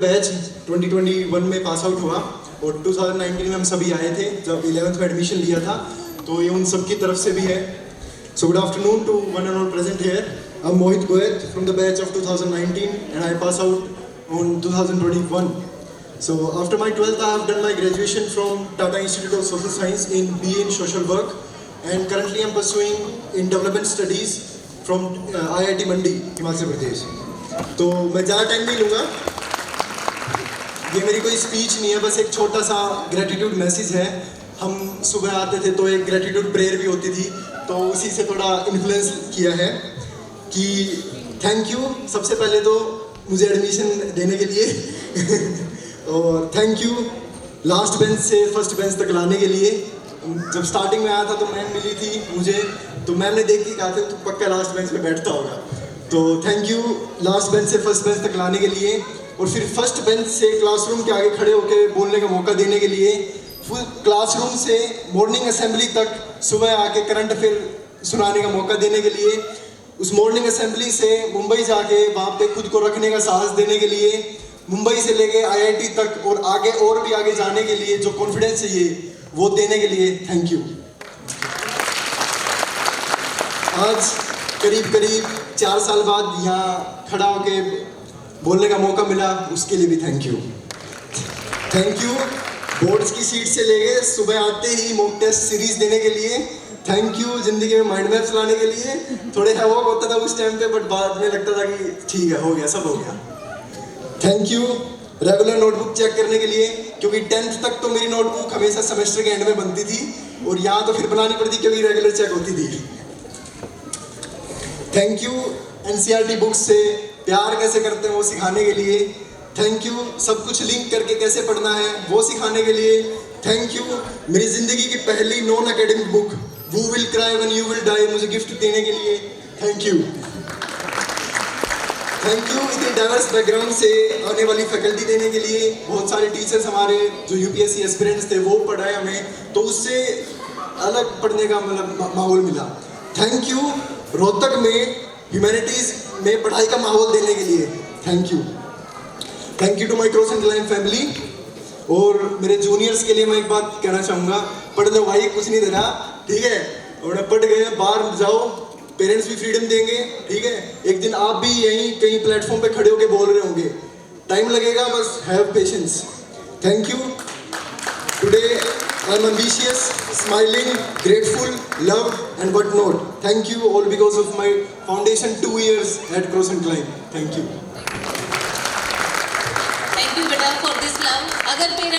Batch 2021 में pass out हुआ और 2019 में हम सभी आए थे जब 11th में एडमिशन लिया था, तो ये उन सब की तरफ से भी है. So good afternoon to one and all present here. I am Mohit Goyat from the batch of 2019 and I pass out on 2021. So after my 12th, I have done my graduation from Tata Institute of Social Science in BA in Social Work, and currently I am pursuing in Development Studies from IIT Mandi, Himachal Pradesh. तो मैं ज़्यादा time नहीं लूँगा. ये मेरी कोई speech नहीं है, बस एक छोटा सा ग्रेटिट्यूड मैसेज है. हम सुबह आते थे तो एक ग्रेटिट्यूड प्रेयर भी होती थी, तो उसी से थोड़ा इन्फ्लुएंस किया है कि थैंक यू सबसे पहले तो मुझे एडमिशन देने के लिए और थैंक यू लास्ट बेंच से फर्स्ट बेंच तक लाने के लिए. जब स्टार्टिंग में आया था तो मैम मिली थी मुझे, तो मैम ने देख के कहा था तो पक्का लास्ट बेंच पे बैठता होगा. तो थैंक यू लास्ट बेंच से फर्स्ट बेंच तक लाने के लिए, और फिर फर्स्ट बेंच से क्लासरूम के आगे खड़े होकर बोलने का मौका देने के लिए, फुल क्लासरूम से मॉर्निंग असेंबली तक सुबह आके करंट अफेयर सुनाने का मौका देने के लिए, उस मॉर्निंग असेंबली से मुंबई जाके वहाँ पे खुद को रखने का साहस देने के लिए, मुंबई से लेके आईआईटी तक और आगे और भी आगे जाने के लिए जो कॉन्फिडेंस चाहिए वो देने के लिए थैंक यू. आज करीब 4 साल बाद यहाँ खड़ा होके बोलने का मौका मिला, उसके लिए भी thank you. Thank you boards की सीट से लेके सुबह आते ही मॉक टेस्ट सीरीज देने के लिए. थैंक यू जिंदगी में माइंड मैप्स लाने के लिए. थोड़े हैवॉक होता था उस टाइम पे, बट बाद में लगता था कि ठीक है, हो गया, सब हो गया. Thank you regular notebook check करने के लिए, क्योंकि 10th तक तो मेरी नोटबुक हमेशा सेमेस्टर के एंड में बनती थी और यहाँ तो फिर बनानी पड़ती क्योंकि रेगुलर चेक होती थी. थैंक यू एनसीईआरटी बुक्स से प्यार कैसे करते हैं वो सिखाने के लिए. थैंक यू सब कुछ लिंक करके कैसे पढ़ना है वो सिखाने के लिए. थैंक यू मेरी ज़िंदगी की पहली non academic book who will cry when you will die मुझे गिफ्ट देने के लिए. Thank you. थैंक यू इतनी डाइवर्स बैकग्राउंड से आने वाली फैकल्टी देने के लिए. बहुत सारे टीचर्स हमारे जो यूपीएससी एस्पिरेंट्स थे वो पढ़ाए हमें, तो उससे अलग पढ़ने का मतलब माहौल मिला. थैंक यू रोहतक में ह्यूमैनिटीज़ में पढ़ाई का माहौल देने के लिए. Thank you. Thank you to my cross and line family. और मेरे जूनियर्स के लिए मैं एक बात कहना चाहूँगा, पढ़ लो भाई, कुछ नहीं दे रहा, ठीक है, और पढ़ गए, बाहर जाओ, पेरेंट्स भी फ्रीडम देंगे, ठीक है. एक दिन आप भी यहीं कहीं प्लेटफॉर्म पे खड़े होके बोल रहे होंगे. टाइम लगेगा, बस have patience. Thank you. Today I am ambitious, smiling, grateful, love and what not. Thank you all because of my foundation 2 years at Cross and Climb. Thank you. Thank you, Beta, for this love.